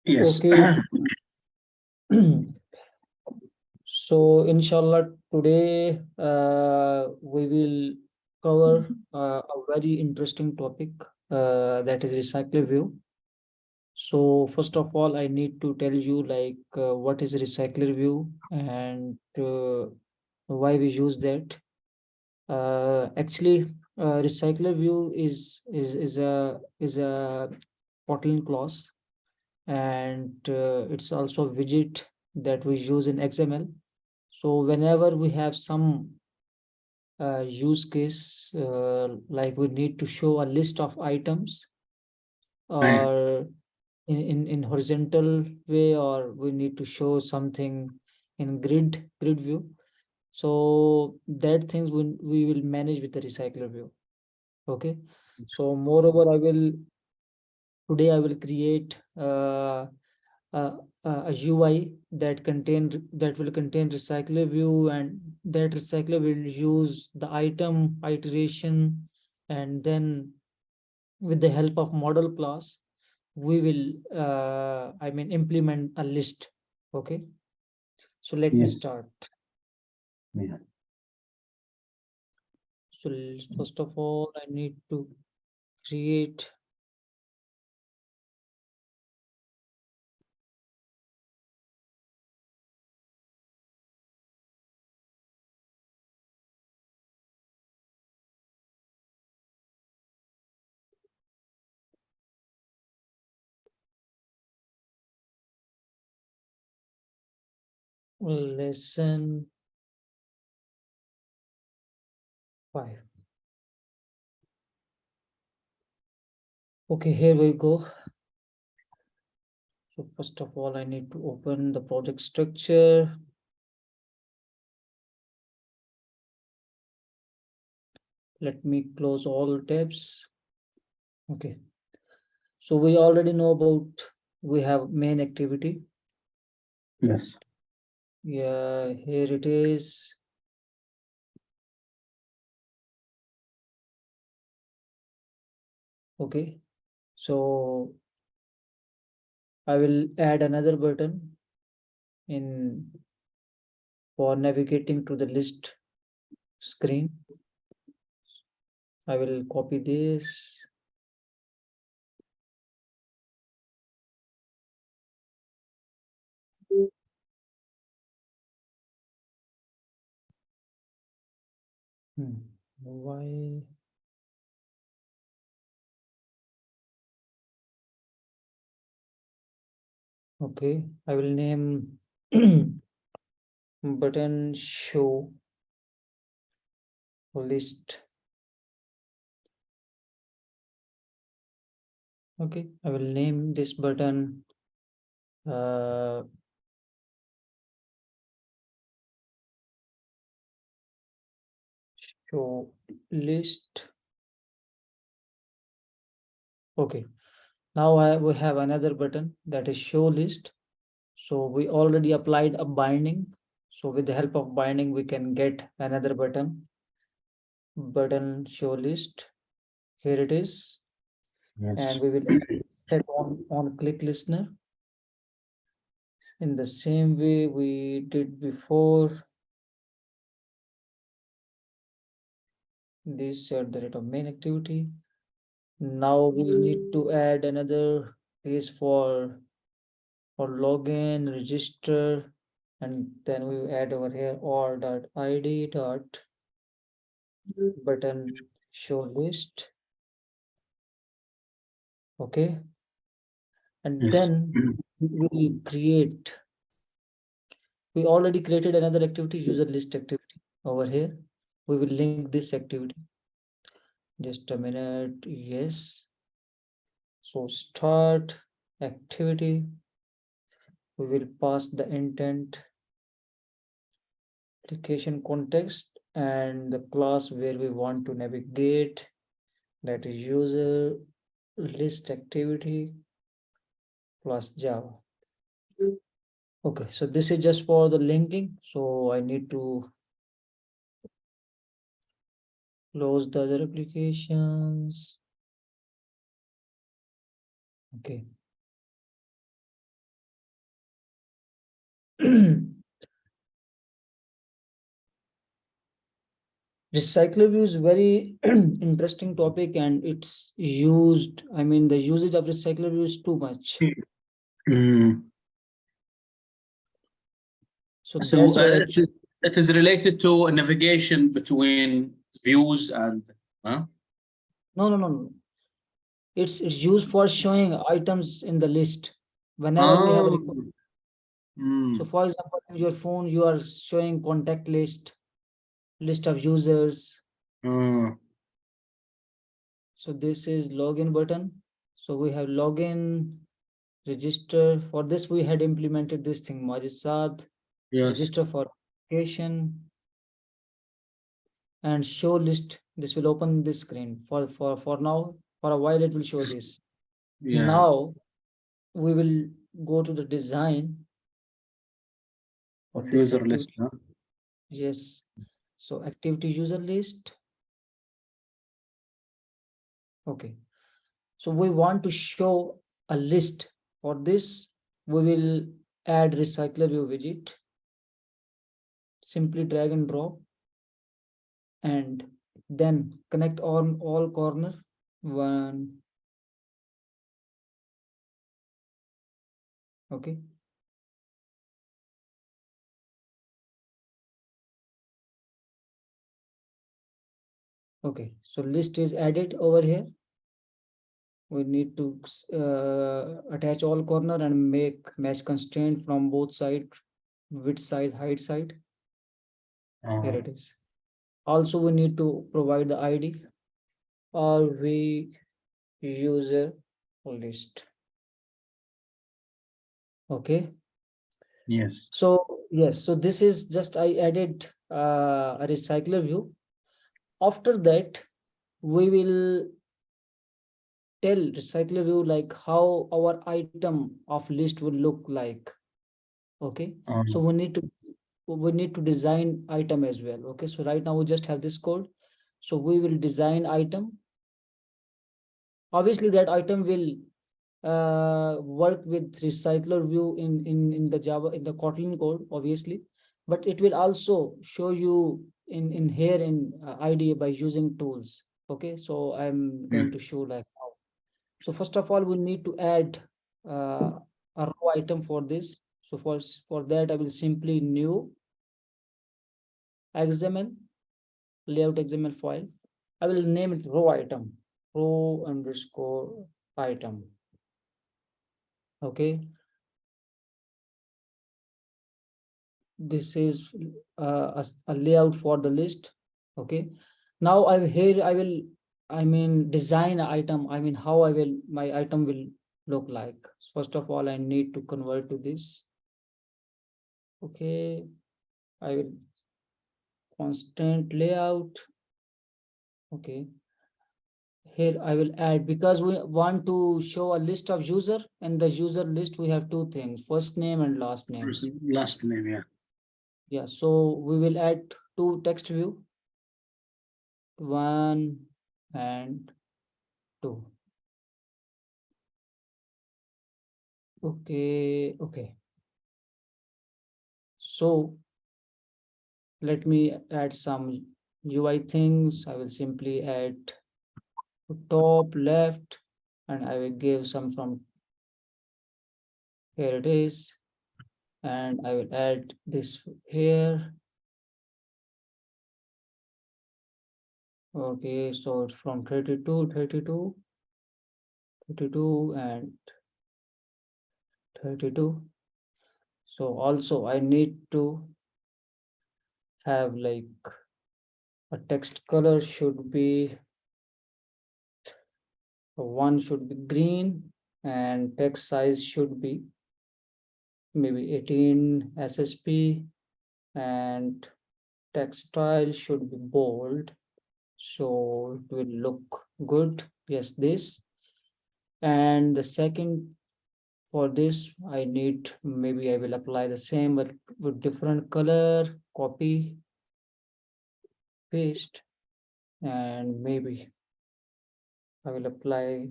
Yes. Okay. So inshallah today we will cover a very interesting topic that is recycle view. So first of all, I need to tell you what is recycler view and why we use that. Actually, recycler view is a Kotlin class, and it's also a widget that we use in XML. So whenever we have some use case, like we need to show a list of items, or in horizontal way, or we need to show something in grid view. So that things we will manage with the recycler view. Okay. So moreover, today I will create a UI that will contain recycler view, and that recycler will use the item iteration, and then with the help of model class we will implement a list. Okay, so let me start. Yeah. So first of all, I need to create lesson 5. Okay, here we go. So first of all, I need to open the project structure. Let me close all tabs. Okay. So we already know about, we have main activity. Yes. Yeah, here it is. Okay. So I will add another button in for navigating to the list screen. I will copy this. Why? Okay, I will name button show list. Okay, I will name this button show list. Okay, now we have another button that is show list. So we already applied a binding. So with the help of binding, we can get another button show list. Here it is. Yes. And we will set on click listener in the same way we did before. This at the rate of main activity. Now we need to add another case for login, register, and then we add over here or.id dot button show list. Okay, and Yes. then we will create. We already created another activity, user list activity over here. We will link this activity. Just a minute. Yes. So start activity. We will pass the intent, application context, and the class where we want to navigate, that is user list activity plus Java. Okay, so this is just for the linking. So I need to close the other applications. Okay. Recycler view is very interesting topic, and it's used, I mean, the usage of recycler view is too much. Mm. So So that's why it is related to navigation between views and no. It's used for showing items in the list whenever we have a oh request. So mm. for example, in your phone, you are showing contact list of users. Oh, So this is login button. So we have login, register. For this, we had implemented this thing, Majid, yes, register for application, and show list. This will open this screen for now. For a while, it will show this. yeah, Now we will go to the design for of this user list, activity. Yes. So activity user list. Okay. So we want to show a list. For this, we will add recycler view widget. Simply drag and drop, and then connect on all corner. One. Okay. Okay. So list is added over here. We need to attach all corner and make match constraint from both side, width size, height side. Here it is. Also, we need to provide the ID or we user list. Okay. yes. So yes, so this is just I added a recycler view. After that, we will tell recycler view like how our item of list will look like. Okay. So we need to design item as well. Okay. So right now we just have this code. So we will design item. Obviously that item will work with recycler view in the Java, in the Kotlin code, obviously, but it will also show you in here in IDE by using tools. Okay. So I'm going to show like how. So first of all, we need to add a row item for this. So for that, I will simply new XML layout XML file. I will name it row item, row underscore item. Okay. This is a layout for the list. Okay. Now I will, I mean, design an item. I mean, how my item will look like. First of all, I need to convert to this. Okay. I will constant layout. Okay. Here I will add, because we want to show a list of user, and the user list we have two things, first name and last name. Last name, yeah. Yeah, so we will add two text view, 1 and 2. Okay, okay. So let me add some UI things. I will simply add top left, and I will give some from here it is, and I will add this here. Okay, so it's from 32, 32, 32, and 32. So also I need to have like a text color should be, one should be green, and text size should be maybe 18 SSP, and text style should be bold. So it will look good. Yes, this. And the second, for this, I need, maybe I will apply the same, but with different color, copy, paste, and maybe I will apply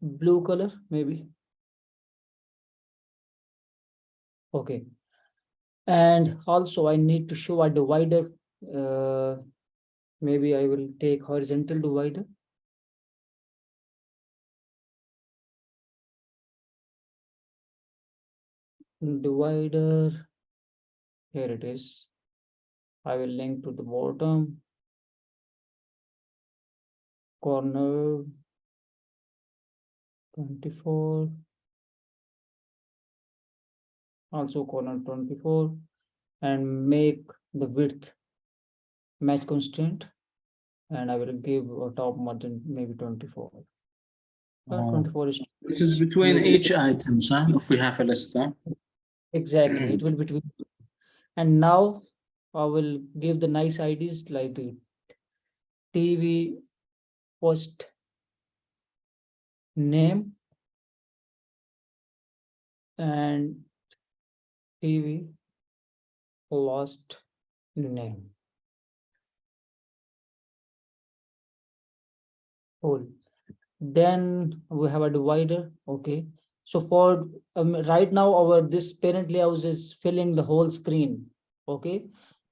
blue color, maybe. Okay. And also I need to show a divider. Maybe I will take horizontal divider. Divider, here it is. I will link to the bottom corner 24, also corner 24, and make the width match constraint, and I will give a top margin maybe 24. 24 is This is between maybe each item, huh? If we have a list, huh? exactly it will be between. And now I will give the nice IDs like the TV post name and TV lost name. Cool. Then we have a divider. Okay. So for right now, our this parent layout is filling the whole screen. Okay.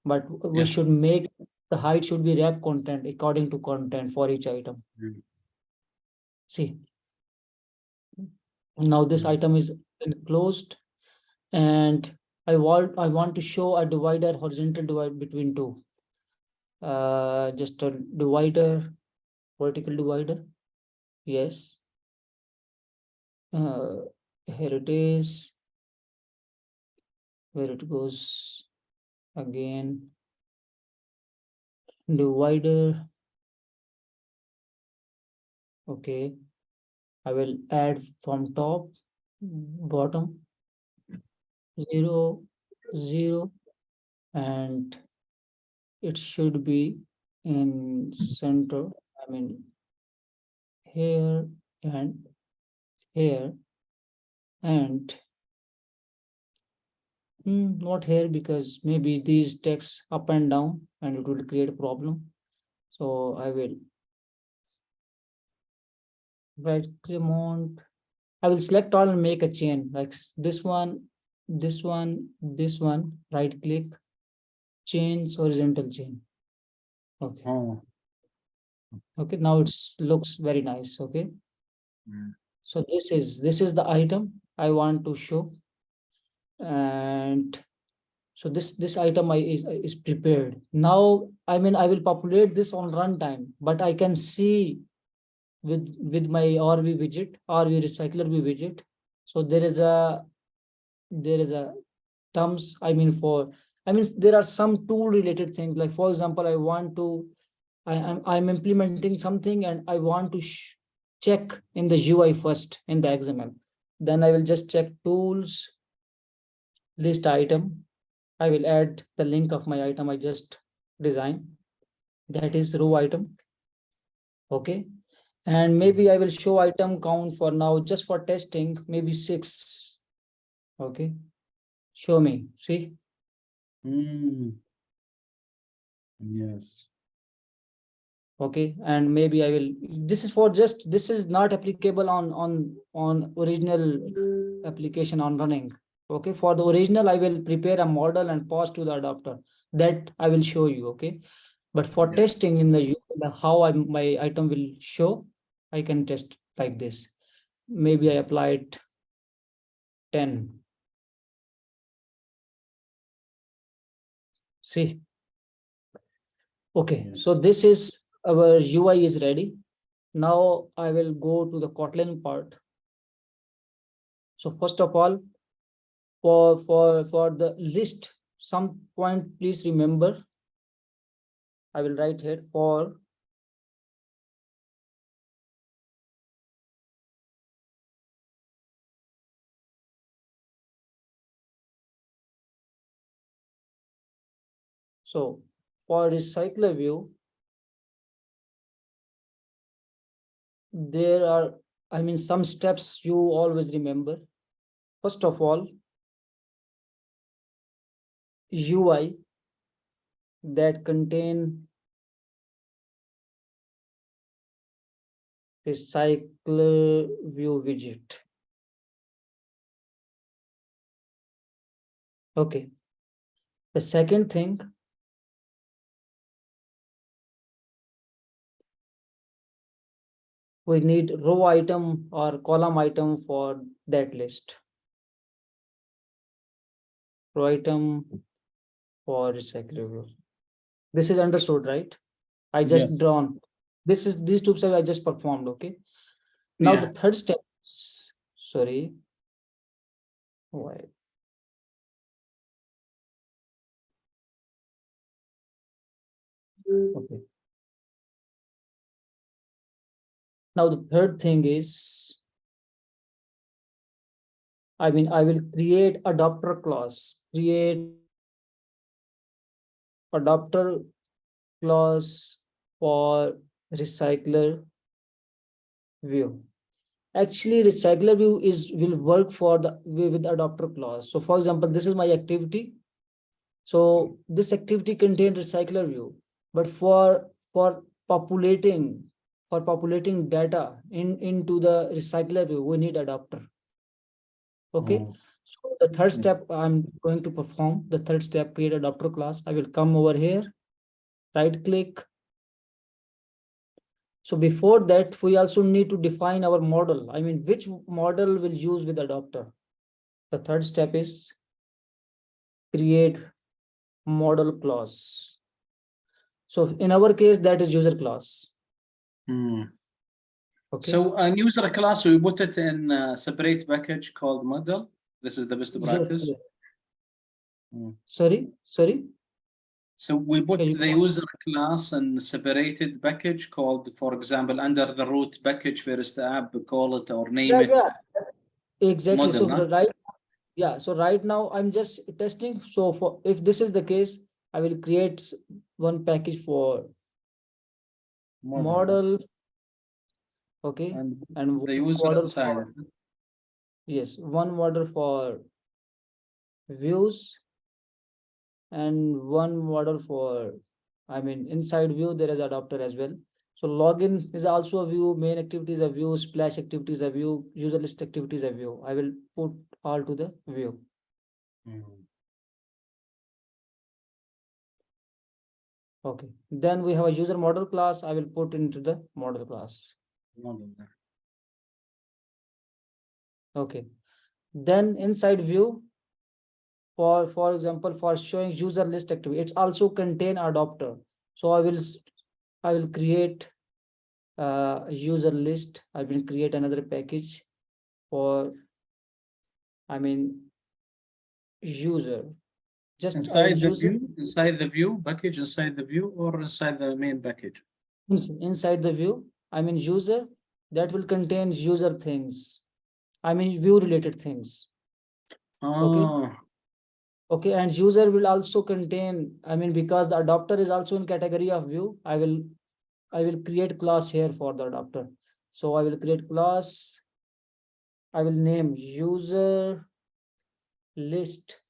But we Yeah. should make the height should be wrap content according to content for each item. See, now this item is closed, and I want to show a divider, horizontal divide between two. Just a divider, vertical divider. Yes. Here it is. Where it goes again. Divider. Okay. I will add from top, bottom, 0, 0, and it should be in center. I mean, here and here, and not here because maybe these text up and down and it will create a problem. So I will right Cremont. I will select all and make a chain like this one, this one, this one, right click, change horizontal chain. Okay. Oh. Okay, now it looks very nice. Okay. So this is the item I want to show. And so this item is prepared. Now, I mean, I will populate this on runtime, but I can see with my RV widget, RV recycler widget. So there is a terms, I mean, there are some tool related things. Like for example, I'm implementing something and I want to check in the UI first in the XML. Then I will just check tools, list item. I will add the link of my item I just designed. That is row item. Okay. And maybe I will show item count for now, just for testing, maybe 6. Okay. Show me, see? Yes. Okay. And maybe I will, this is for just, this is not applicable on original application on running. Okay. For the original, I will prepare a model and pass to the adapter. That I will show you. Okay. But for testing in the how my item will show, I can test like this. Maybe I applied 10. See? Okay, so this is our UI is ready. Now I will go to the Kotlin part. So first of all, for the list, some point please remember. I will write here for so for recycler view, there are, I mean, some steps you always remember. First of all, UI that contain recycler view widget. Okay. The second thing, we need row item or column item for that list. Row item for recycler view. This is understood, right? I just Yes. drawn. This is these two steps I just performed. Okay. Now Yeah. the third step. Sorry. Why? Okay. Now the third thing is, I will create adapter class. Create adapter class for recycler view. Actually, recycler view will work for the with adapter class. So for example, this is my activity. So this activity contains recycler view, but for populating populating data into the recycler view, we need adapter. Okay. So the third step I'm going to perform, the third step, create adapter class. I will come over here, right click. So before that, we also need to define our model. Which model will use with adapter. The third step is create model class. So in our case, that is user class. Okay. So a user class, we put it in a separate package called model. This is the best practice. Yes. Sorry. So we put Okay, the user class in a separated package called, for example, under the root package first app, call it or name it. Yeah, exactly. Model, So so right now I'm just testing. So for if this is the case, I will create one package for model. Okay, and the user model side. yes, one model for views and one model for, inside view there is adapter as well. So login is also a view, main activity is a view, splash activity is a view, user list activity is a view. I will put all to the view. Okay, then we have a user model class. I will put into the model class. Okay, then inside view, for example, for showing user list activity, it's also contain adapter. So I will create a user list. I will create another package for user. Just inside the view package, inside the view, or inside the main package? Inside the view, user that will contain user things. View related things. Okay. Okay, and user will also contain, because the adapter is also in category of view, I will create class here for the adapter. So I will create class. I will name user list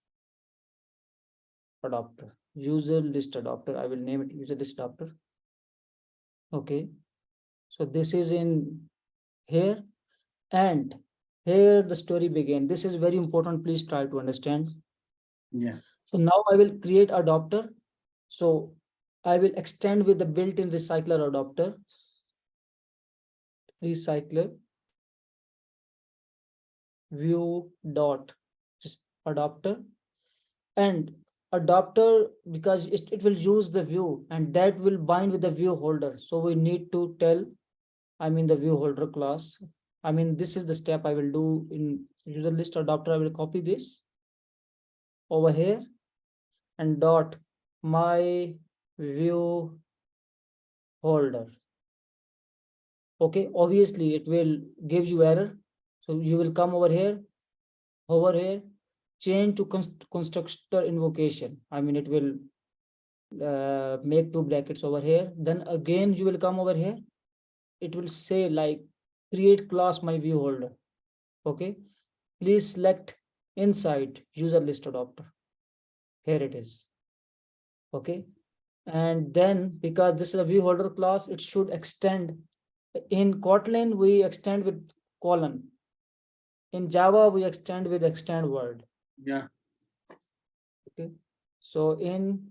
adapter. User list adapter. I will name it user list adapter. Okay. So this is in here, and here the story began. This is very important. Please try to understand. Yeah. So now I will create adapter. So I will extend with the built-in recycler adapter. Recycler view dot adapter, and adapter, because it will use the view and that will bind with the view holder. So we need to tell, the view holder class. This is the step I will do in user list adapter. I will copy this over here and dot my view holder. Okay, obviously it will give you error. So you will come over here, change to constructor invocation. It will make two brackets over here. Then again, you will come over here. It will say like create class my view holder. Okay, please select inside user list adapter. Here it is. Okay, and then because this is a view holder class, it should extend In Kotlin, we extend with colon. In Java, we extend with extend word. Yeah. Okay. So in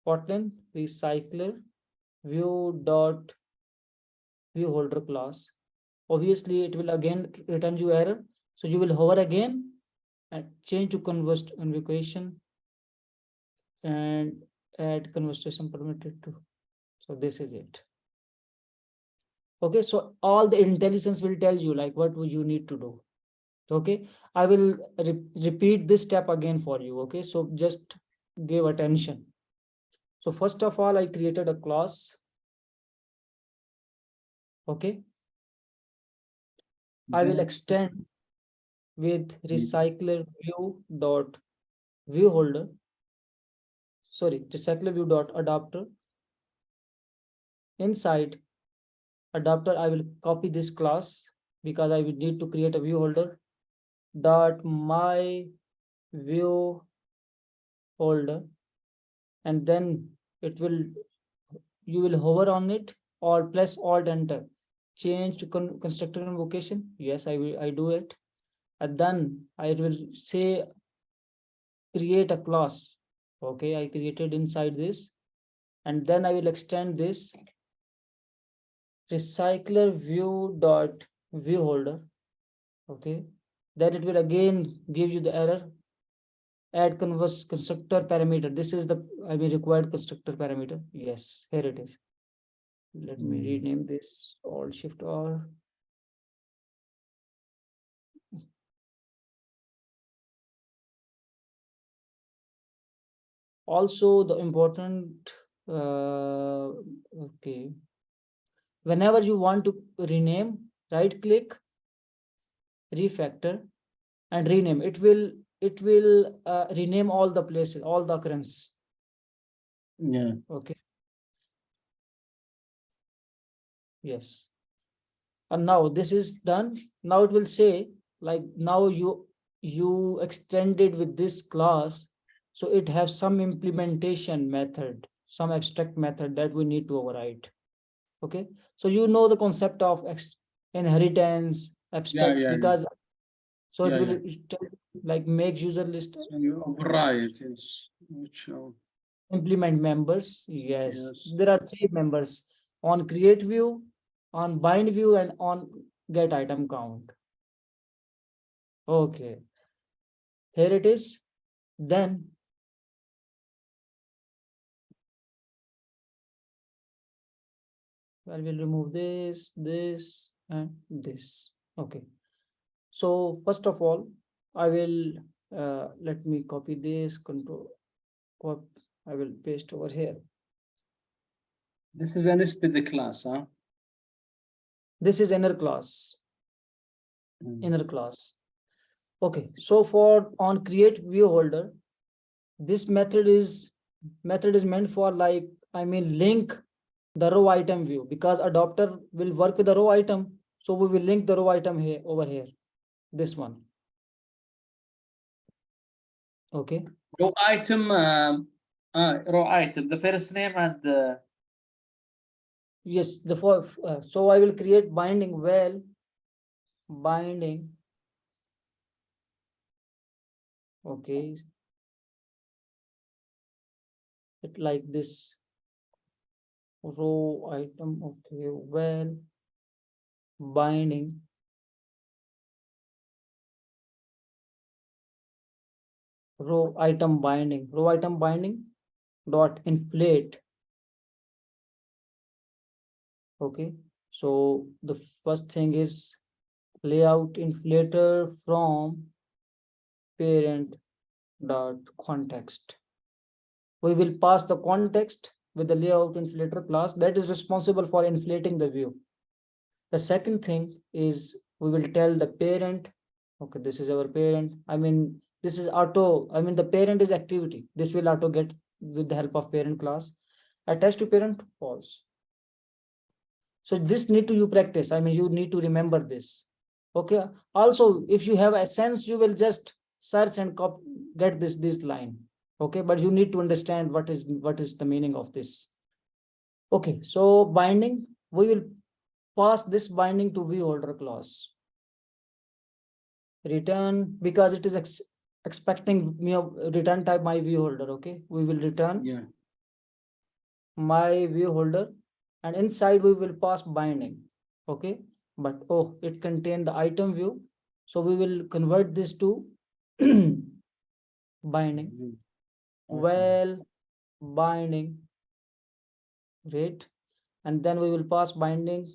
Kotlin, recycler view dot view holder class. Obviously, it will again return you error. So you will hover again and change to convocation and add conversation permitted to. So this is it. Okay, so all the intelligence will tell you like what you need to do. Okay, I will repeat this step again for you. Okay, so just give attention. So first of all, I created a class. Okay, I will extend with recycler view dot view holder. Sorry, recycler view dot adapter. Inside adapter, I will copy this class because I will need to create a view holder dot my view holder, and then it will, you will hover on it or press alt enter, change to constructor invocation. Yes, I do it, and then I will say create a class. Okay, I created inside this, and then I will extend this recycler view dot view holder. Okay, then it will again give you the error, add converse constructor parameter. This is the required constructor parameter. Yes, here it is. Let me rename this alt shift R. Also the important okay, whenever you want to rename, right click, refactor, and rename. It will rename all the places, all the occurrence. Yeah. Okay. Yes. And now this is done. Now it will say like now you extended with this class, so it has some implementation method, some abstract method that we need to override. Okay, so you know the concept of inheritance abstract, because so it will like make user list, so you override, yes, which implement members. Yes, there are 3 members on create view, on bind view, and on get item count. Okay, here it is. Then I will remove this, this, and this. Okay, so first of all, I will let me copy this, control, I will paste over here. This is a nested class, huh? This is inner class. Inner class. Okay, so for on create view holder, this method is meant for like link the row item view, because adapter will work with the row item, so we will link the row item here over here, this one. Okay, row item, the first name and yes, the so I will create binding well binding. Okay, it like this row item. Okay, well binding row item binding dot inflate. Okay, so the first thing is layout inflator from parent dot context. We will pass the context with the layout inflator class that is responsible for inflating the view. The second thing is we will tell the parent, okay, this is our parent. This is auto, the parent is activity. This will auto get with the help of parent class. Attached to parent false. So this need to you practice. You need to remember this. Okay. Also, if you have a sense, you will just search and get this line. Okay, but you need to understand what is the meaning of this. Okay, so binding, we will pass this binding to view holder clause. Return, because it is expecting return type my view holder. Okay, we will return my view holder, and inside we will pass binding. Okay, but oh, it contained the item view, so we will convert this to binding. Well, binding, right? And then we will pass binding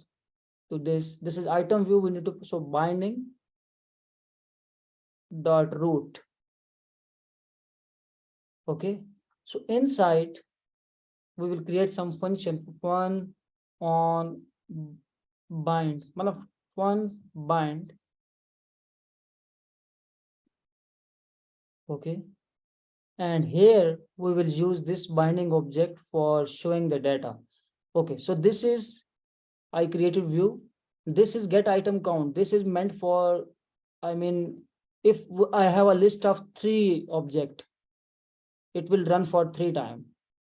to this. This is item view. We need to, so binding dot root. Okay, so inside we will create some function fun on bind, fun bind. Okay, and here we will use this binding object for showing the data. Okay, so this is, I created view. This is get item count. This is meant for, I mean, if I have a list of 3 object, it will run for 3 times.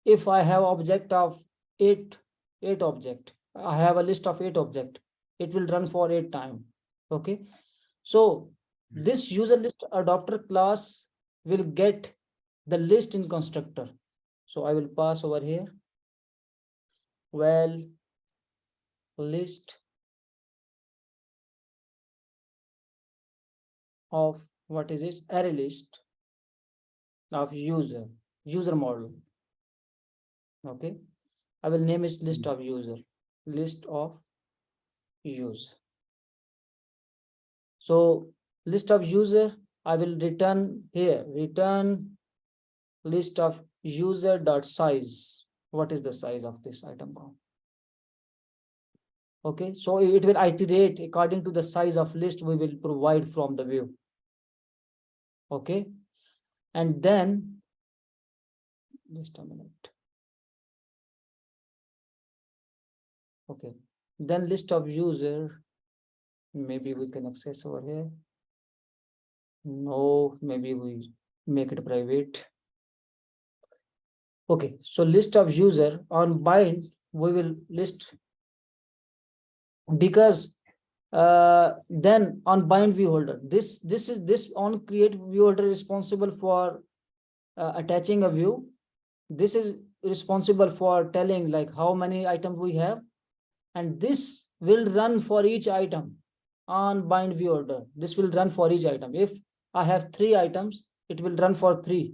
If I have object of 8 object, I have a list of 8 object, it will run for 8 times. Okay, so this user list adapter class will get the list in constructor. So I will pass over here, well, list of, what is this, array list of user model. Okay, I will name it list of user, list of use. So list of user, I will return here, return list of user dot size. What is the size of this item count? Okay, so it will iterate according to the size of list we will provide from the view. Okay, and then just a minute. Okay, then list of user, maybe we can access over here. No, maybe we make it private. Okay, so list of user on bind, we will list, because then on bind view holder, this on create view holder responsible for attaching a view. This is responsible for telling like how many items we have, and this will run for each item on bind view order. This will run for each item. If I have 3 items, it will run for 3.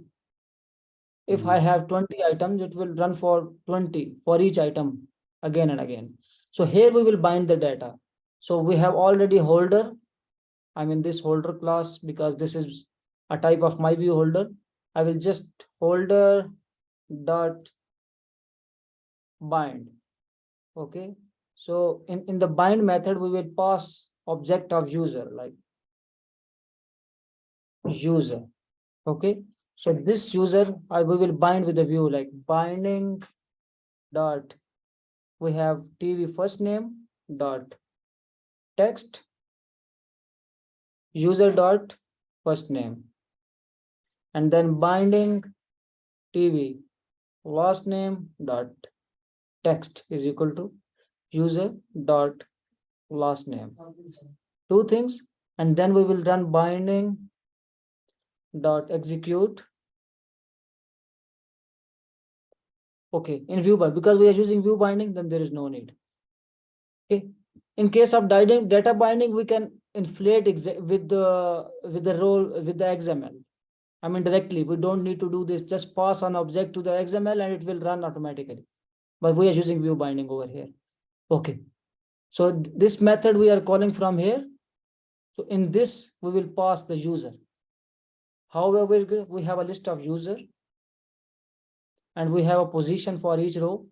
If I have 20 items, it will run for 20 for each item again and again. So here we will bind the data. So we have already holder, I mean this holder class, because this is a type of my view holder. I will just holder dot bind. Okay, so in the bind method, we will pass object of user, like user. Okay, so this user, we will bind with the view, like binding dot, we have TV first name dot text user dot first name, and then binding TV last name dot text is equal to user dot last name. 2 things, and then we will run binding dot execute. Okay, in view bind, because we are using view binding, then there is no need. Okay, in case of data binding, we can inflate with the role with the XML. I mean directly, we don't need to do this, just pass an object to the XML and it will run automatically. But we are using view binding over here. Okay, so this method we are calling from here. So in this, we will pass the user. However, we have a list of user and we have a position for each row.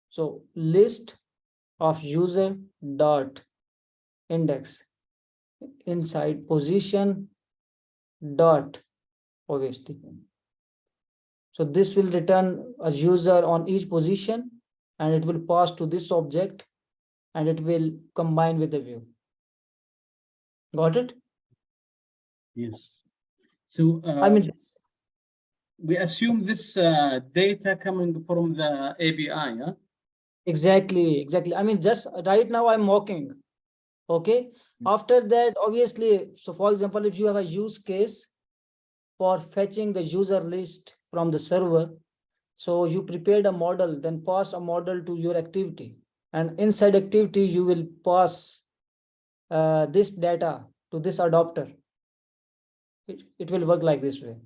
So list of user dot index inside position dot OST. So this will return a user on each position, and it will pass to this object, and it will combine with the view. Got it? Yes. So I mean, we assume this data coming from the API, yeah? Exactly. I mean, just right now I'm mocking. Okay. After that, obviously, so for example, if you have a use case for fetching the user list from the server, so you prepared a model, then pass a model to your activity, and inside activity you will pass this data to this adapter. It will work like this way.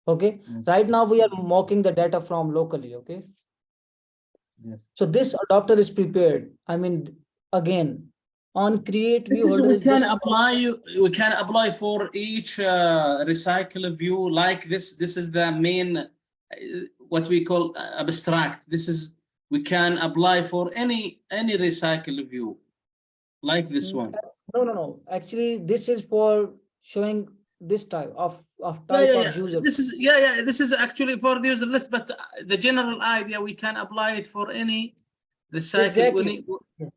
Okay. Right now we are mocking the data from locally. Okay. So this adapter is prepared. I mean, again, on create This view is holder is just we can apply for each recycle view like this. This is the main what we call abstract. This is we can apply for any recycle view like this one. no. Actually, this is for showing this type of type of user. This is This is actually for the user list, but the general idea we can apply it for any recycle. Exactly.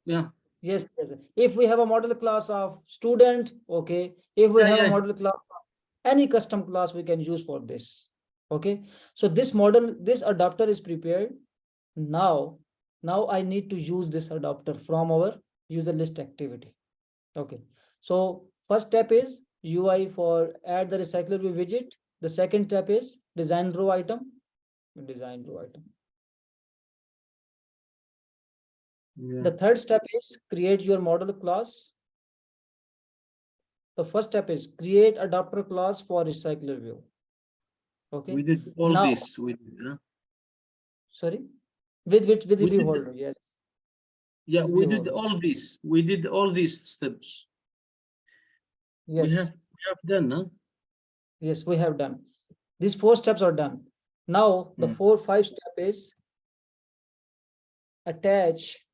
Yeah. Yes. If we have a model class of student, okay. If we have a model class, any custom class we can use for this. Okay. So this model, this adapter is prepared. Now I need to use this adapter from our user list activity. Okay. So first step is UI for add the recycler view widget. The second step is design row item. The third step is create your model class. The first step is create adapter class for recycler view. Okay. We did all now, this. Sorry, with the We view did, holder. Yes. yeah, With we view did holder. all this. We did all these steps. Yes. We have done, huh? Yes, we have done. These 4 steps are done. Now the 5 step is attach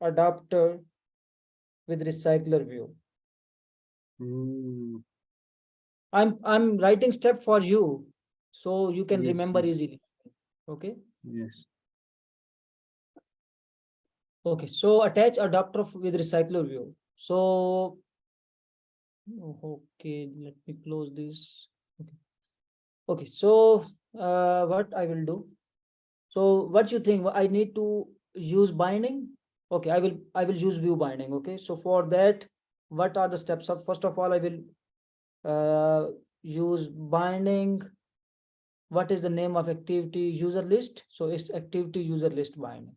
adapter with recycler view. I'm writing step for you so you can remember easily. Okay. Yes. Okay. So attach adapter with recycler view. So okay, let me close this. Okay. So what I will do? So what you think? I need to use binding? Okay, I will use view binding. Okay. So for that, what are the steps of? First of all, I will use binding. What is the name of activity user list? So it's activity user list binding.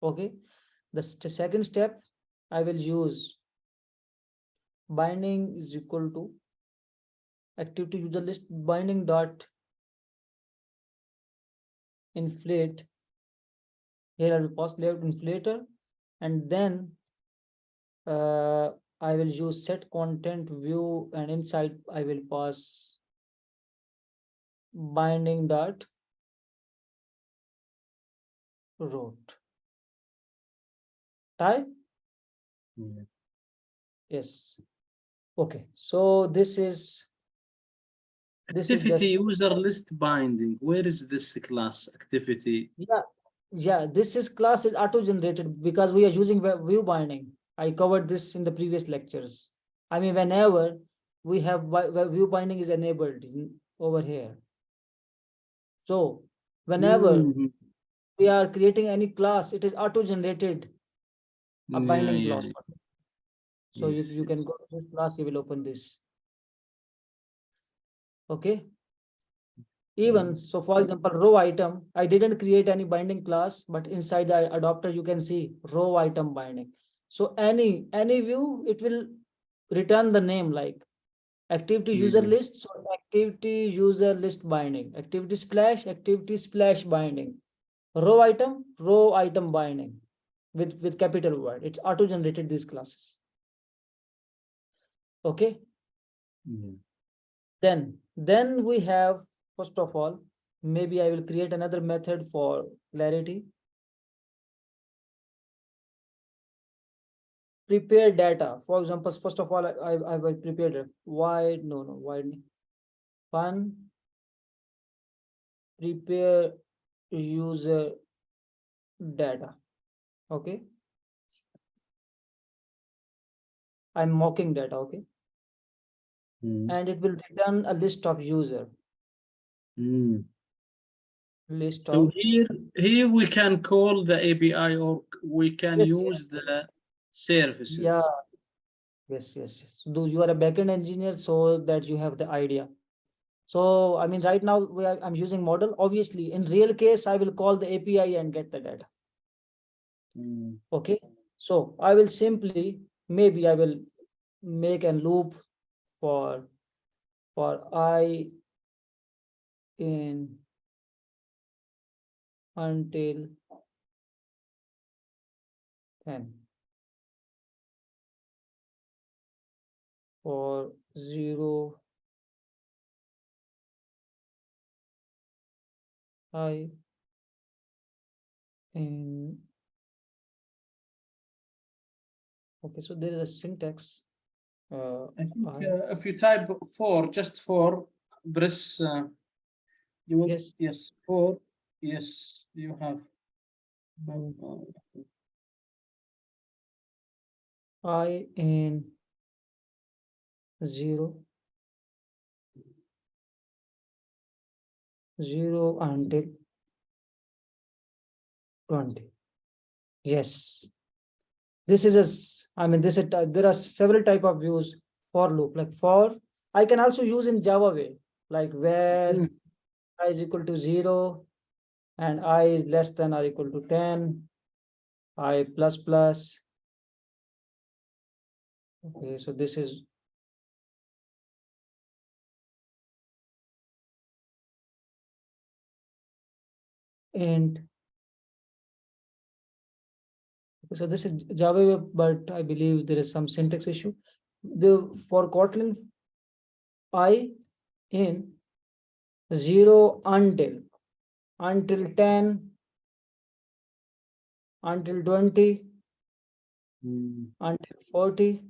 Okay. The second step, I will use binding is equal to activity user list binding dot inflate. Here I will pass layout inflator, and then I will use set content view, and inside I will pass binding dot root. Type. Yes. Okay. So this is Activity just user list binding. Where is this class activity? yeah. This is class is auto generated because we are using view binding. I covered this in the previous lectures. I mean, whenever we have view binding is enabled over here. So whenever we are creating any class, it is auto generated a binding class. So you can go to this class, you will open this. Okay. Even so, for example, row item, I didn't create any binding class, but inside the adapter you can see row item binding. So any view, it will return the name like activity user list. So activity user list binding, activity splash binding, row item binding with capital word. It's auto generated these classes. Okay. Then we have, first of all, maybe I will create another method for clarity. Prepare data. For example, first of all, I will prepare it. Why fun prepare user data. Okay. I'm mocking data. Okay. And it will return a list of user. list So of. here we can call the API, or we can Yes, use yes. the services. Yeah. Yes, yes, yes. Though you are a backend engineer, so that you have the idea. So I mean, right now I'm using model. Obviously, in real case, I will call the API and get the data. Okay. So I will simply, maybe I will make a loop for I in until 10, for 0 I in. Okay, so there is a syntax. I think I, if you type just for, press, you will, yes. yes, for, yes, you have. I in 0 until 20. Yes. This is I mean, this is, there are several type of views for loop. Like for, I can also use in Java way, like where I is equal to 0 and I is less than or equal to 10, I plus plus. Okay, so this is int. So this is Java way, but I believe there is some syntax issue. For Kotlin, I in 0 until 10, until 20, until 40.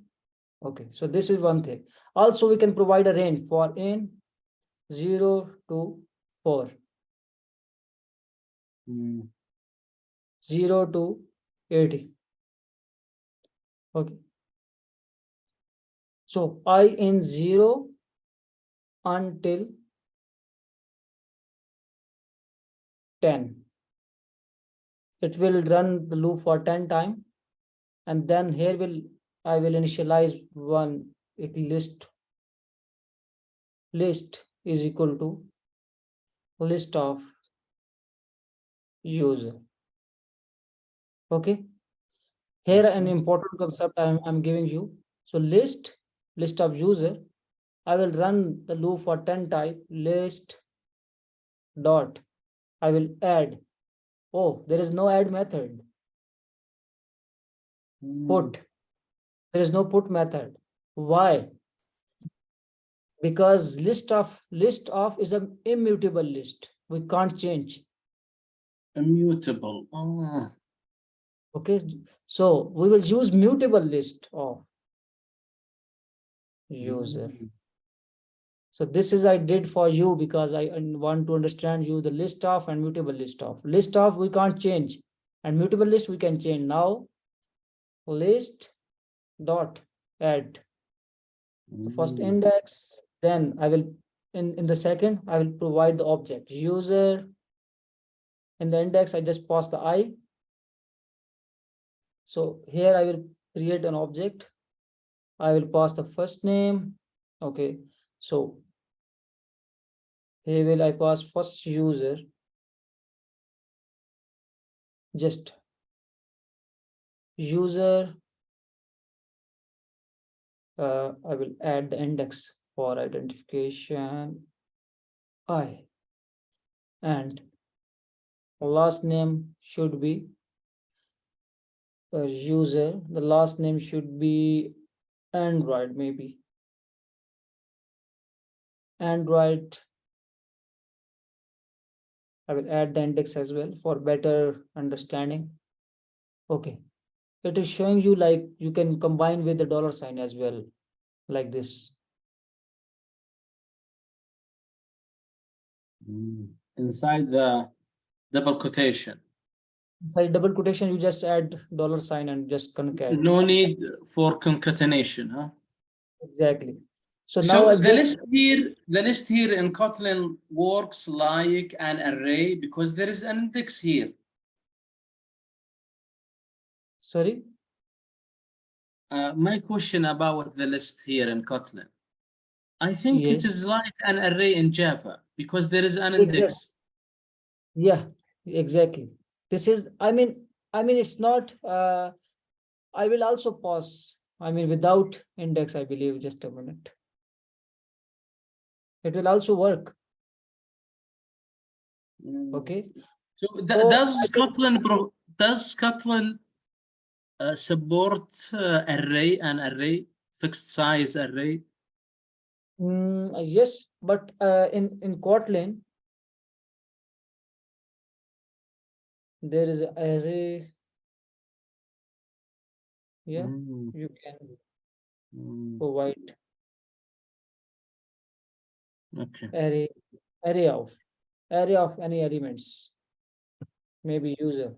Okay, so this is one thing. Also, we can provide a range for in 0 to 4, 0 to 80. Okay, so I in 0 until 10. It will run the loop for 10 times, and then here I will initialize one list is equal to list of user. Okay, here an important concept I'm giving you. So list of user, I will run the loop for 10 type list dot, I will add. Oh, there is no add method. Put, there is no put method. Why? Because list of is an immutable list. We can't change. Immutable. Okay, so we will use mutable list of user. So this is I did for you because I want to understand you the list of and mutable list of. List of we can't change, and mutable list we can change. Now list dot add the first index, then I will in the second I will provide the object user. In the index I just pass the I. So here I will create an object. I will pass the first name. Okay, so here will I pass first user, just user. I will add the index for identification I, and last name should be user. The last name should be Android, maybe Android. I will add the index as well for better understanding. Okay, it is showing you like you can combine with the dollar sign as well, like this. Inside the double quotation. Inside double quotation, you just add dollar sign and just concat. No need for concatenation, huh? Exactly. So now So I the just list here in Kotlin works like an array because there is an index here. sorry. My question about the list here in Kotlin. I think it Yes. is like an array in Java because there is an Exactly. index. Yeah, exactly. This is, I mean, it's not, I will also pause. I mean, without index, I believe, just a minute. It will also work. Okay. So So I does Kotlin support array, fixed size array? yes, but in Kotlin, there is an array. Yeah, Mm, you can mm, provide okay. array, array of array of any elements, maybe user.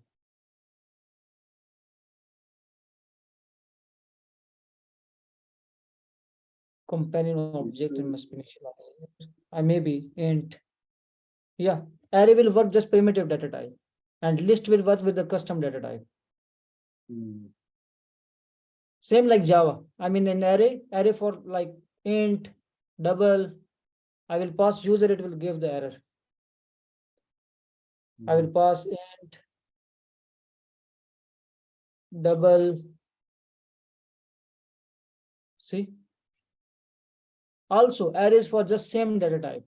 Companion object and must be initialized. I maybe int. Yeah, array will work just primitive data type, and list will work with the custom data type. Mm, Same like Java. I mean, an array for like int, double. I will pass user, it will give the error. I will pass int, double. See, also arrays for just same data type,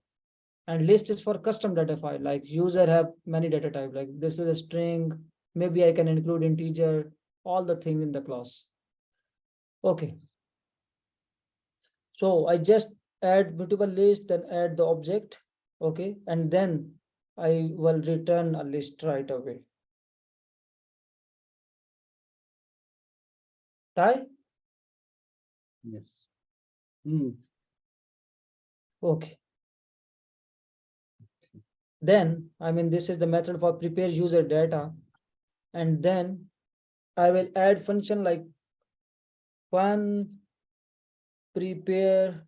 and list is for custom data file. Like user have many data type. Like this is a string. Maybe I can include integer. All the things in the class. Okay. So I just add mutable list, then add the object. Okay, and then I will return a list right away. Right? yes. Mm, Okay. Then, I mean, this is the method for prepare user data. And then I will add function like fun prepare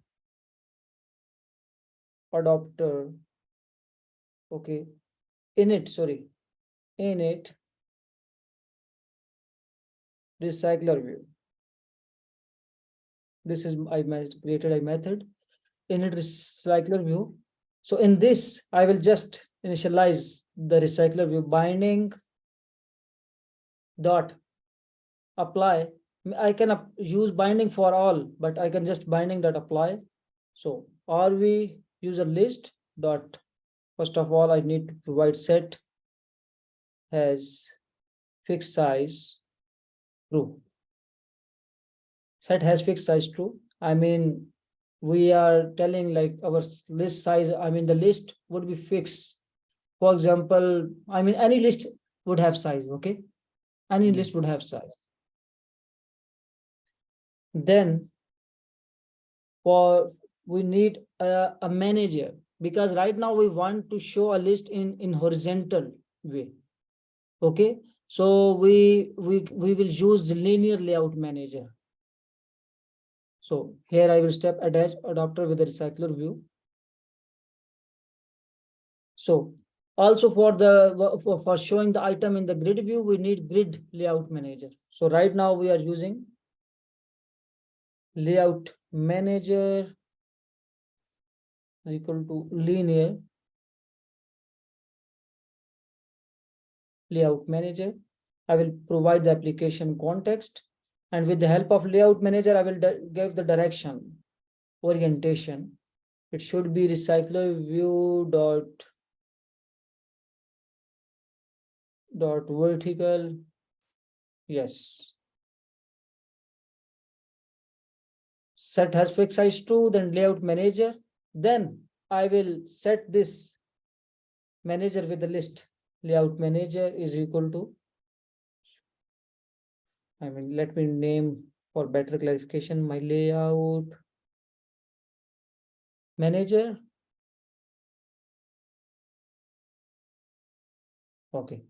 adapter. Okay. Init, sorry. Init recycler view. This is I created a method init recycler view. So in this, I will just initialize the recycler view binding dot apply. I can use binding for all, but I can just binding dot apply. So rv user list dot, first of all, I need to provide set has fixed size true. Set has fixed size true. I mean, we are telling like our list size, I mean, the list would be fixed. For example, I mean, any list would have size, okay? Any list would have size. Then for we need a manager, because right now we want to show a list in horizontal way. Okay, so we will use the linear layout manager. So here I will step attach adapter with the recycler view. So also for the for showing the item in the grid view, we need grid layout manager. So right now we are using layout manager equal to linear layout manager. I will provide the application context, and with the help of layout manager, I will give the direction, orientation. It should be recycler view dot vertical. Yes. Set has fixed size true, then layout manager. Then I will set this manager with the list. Layout manager is equal to, I mean, let me name for better clarification, my layout manager. Okay.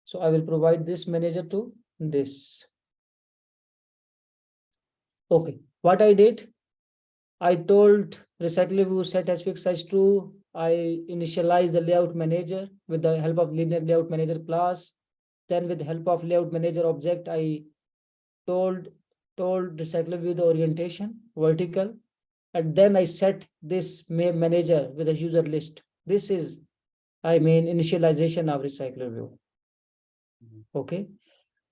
So I will provide this manager to this. Okay. What I did, I told recycler view set as fixed size true. I initialize the layout manager with the help of linear layout manager class. Then with the help of layout manager object, I told recycler view the orientation vertical, and then I set this manager with a user list. This is, I mean, initialization of recycler view. Okay.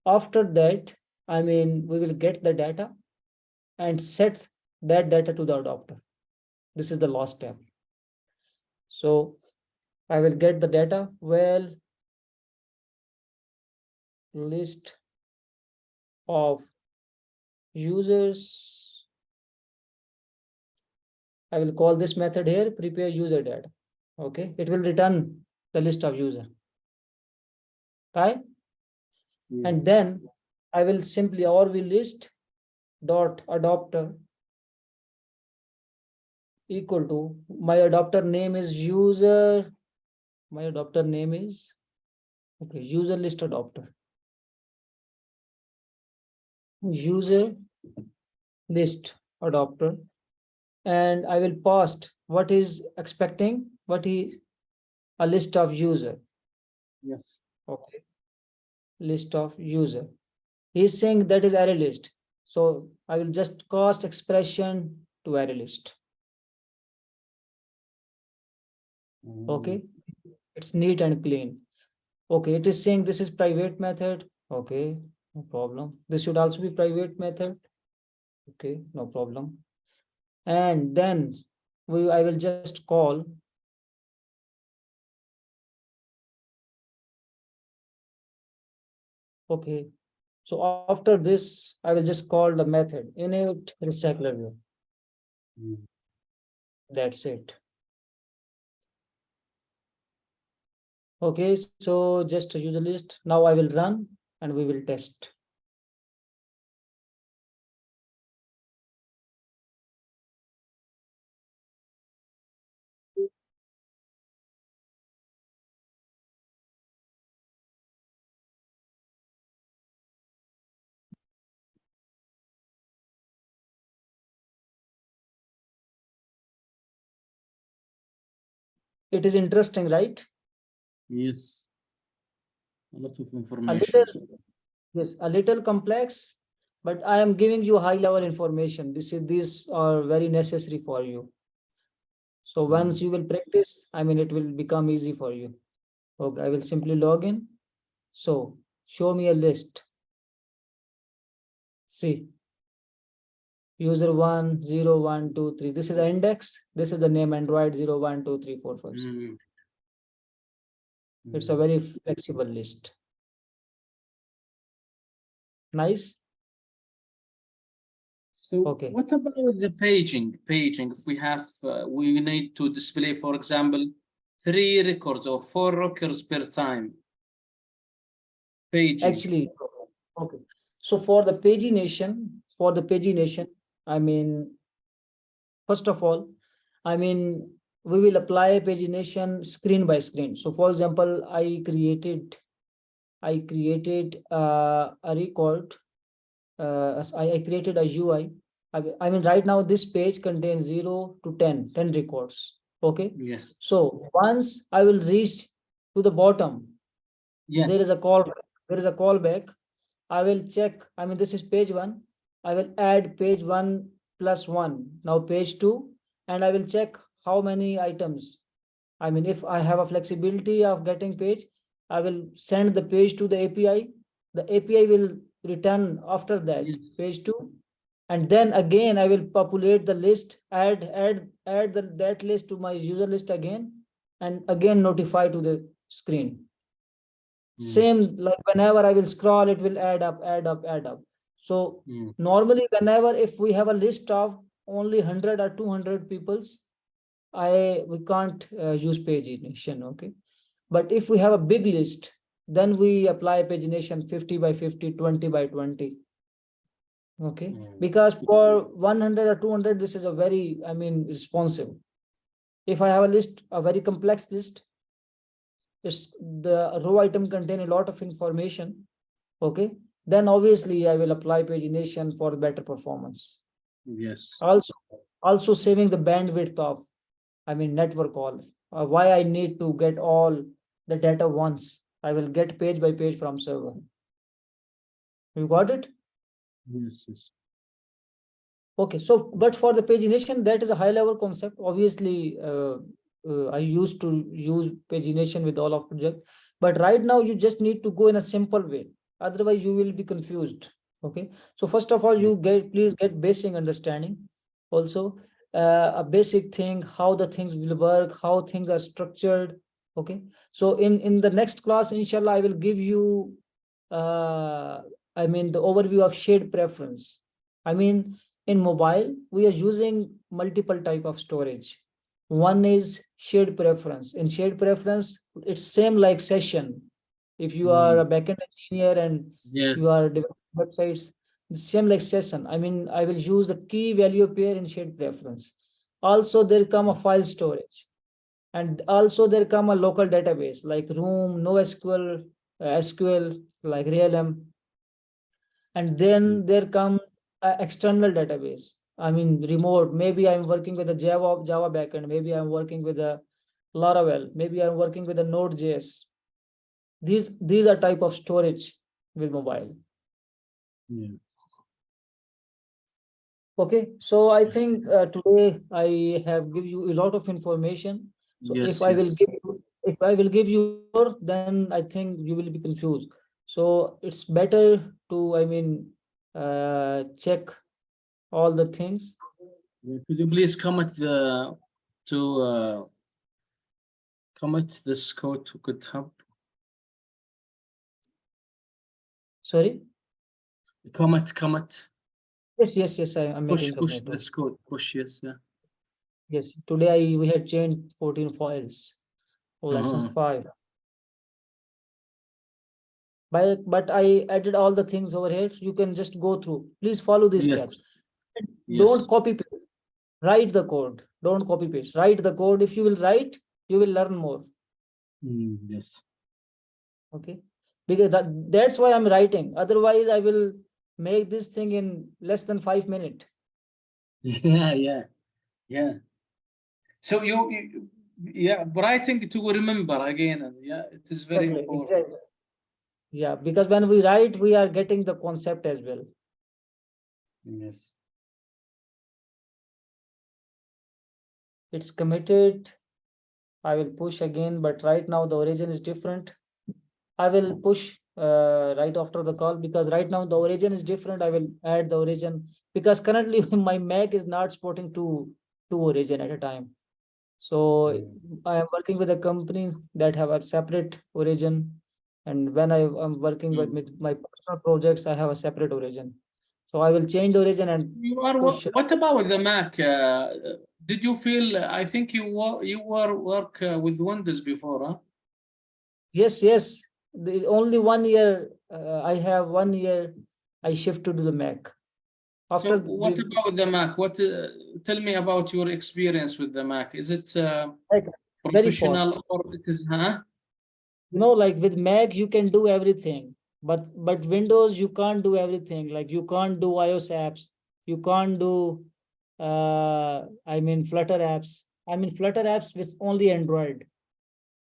After that, I mean, we will get the data and set that data to the adapter. This is the last step. So I will get the data. Well, list of users. I will call this method here, prepare user data. Okay, it will return the list of user. Right? Yes. And then I will simply, or we list dot adapter equal to, my adapter name is user. My adapter name is, okay, user list adapter. User list adapter, and I will post what is expecting, what is a list of user. Yes. Okay, list of user. He's saying that is array list. So I will just cast expression to array list. Okay, it's neat and clean. Okay, it is saying this is private method. Okay, no problem. This should also be private method. Okay, no problem. And then I will just call okay. So after this, I will just call the method init recycler view. That's it. Okay, so just use the list. Now I will run and we will test. It is interesting, right? Yes. A lot of A information. little, yes, a little complex, but I am giving you high level information. These are very necessary for you. So once you will practice, I mean, it will become easy for you. Okay, I will simply log in. So show me a list. See, user 1, 0, 1, 2, 3. This is the index. This is the name Android 0, 1, 2, 3, 4, 5, 6. It's a very flexible list. Nice. So okay, what about the paging? Paging, if we have, we need to display, for example, 3 records or 4 records per time. Paging. actually, okay. So for the pagination, I mean, first of all, I mean, we will apply pagination screen by screen. So for example, I created a record. I created a UI. I mean, right now this page contains 0 to 10 records. Okay. Yes. So once I will reach to the bottom, Yeah. there is a callback. There is a callback. I will check. I mean, this is page 1. I will add page 1 plus 1. Now page 2, and I will check how many items. I mean, if I have a flexibility of getting page, I will send the page to the API. The API will return after that page 2, and then again I will populate the list, add that list to my user list again, and again notify to the screen. Same, like whenever I will scroll, it will add up. So normally, whenever if we have a list of only 100 or 200 peoples, we can't use pagination. Okay, but if we have a big list, then we apply pagination 50 by 50, 20 by 20. Okay, because for 100 or 200, this is a very, I mean, responsive. If I have a list, a very complex list, the row item contain a lot of information. Okay, then obviously I will apply pagination for better performance. Yes. Also, Also saving the bandwidth of, I mean, network all. Why I need to get all the data once? I will get page by page from server. You got it? Yes, yes. Okay, so but for the pagination, that is a high level concept. Obviously, I used to use pagination with all of project, but right now you just need to go in a simple way. Otherwise, you will be confused. Okay, so first of all, you please get basic understanding. Also, a basic thing, how the things will work, how things are structured. Okay, so in the next class, inshallah, I will give you, I mean, the overview of shared preference. I mean, in mobile, we are using multiple type of storage. One is shared preference. In shared preference, it's same like session. If you are a backend engineer and you Yes. are developing websites, it's same like session. I mean, I will use the key value pair in shared preference. Also, there come a file storage. And also there come a local database like room, NoSQL, SQL, like RealM. And then there come external database. I mean, remote. Maybe I'm working with a Java backend. Maybe I'm working with a Laravel. Maybe I'm working with a Node.js. These are type of storage with mobile. Yeah. Okay, so I think today I have give you a lot of information. So Yes, if I will yes. give you more, then I think you will be confused. So it's better to, I mean, check all the things. Could you please comment comment this code to GitHub? Sorry. Comment. Yes. I'm making Push comment. this code. Push, yes, yeah. Yes. Today we had changed 14 files. Lesson 5. But I added all the things over here. You can just go through. Please follow these Yes. steps. Yes. Don't copy paste. Write the code. Don't copy paste. Write the code. If you will write, you will learn more. Yes. Okay. Because that's why I'm writing. Otherwise, I will make this thing in less than 5 minutes. Yeah. So yeah, writing to remember again. Yeah, it is very important. Exactly. Yeah, because when we write, we are getting the concept as well. Yes. It's committed. I will push again, but right now the origin is different. I will push right after the call, because right now the origin is different. I will add the origin because currently my Mac is not supporting two origin at a time. So I am working with a company that have a separate origin, and when I am working with my personal projects, I have a separate origin. So I will change the origin and push. What about the Mac? Did you feel? I think you were work with Windows before, huh? Yes. The only 1 year I have 1 year I shifted to the Mac. So what about the Mac? What tell me about your experience with the Mac? Is it very professional fast. or it is, huh? Like with Mac you can do everything, but Windows you can't do everything. Like you can't do iOS apps, you can't do I mean Flutter apps. I mean Flutter apps with only Android.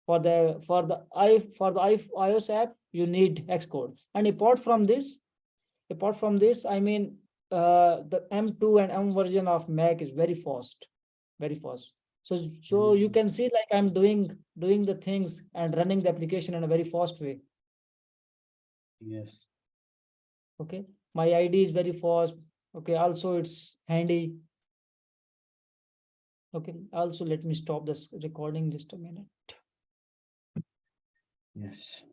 For the iOS app you need Xcode. And apart from this, I mean the M2 and M version of Mac is very fast. So you can see like I'm doing the things and running the application in a very fast way. Yes. Okay, my ID is very fast. Okay, also it's handy. Okay, also let me stop this recording just a minute. Yes.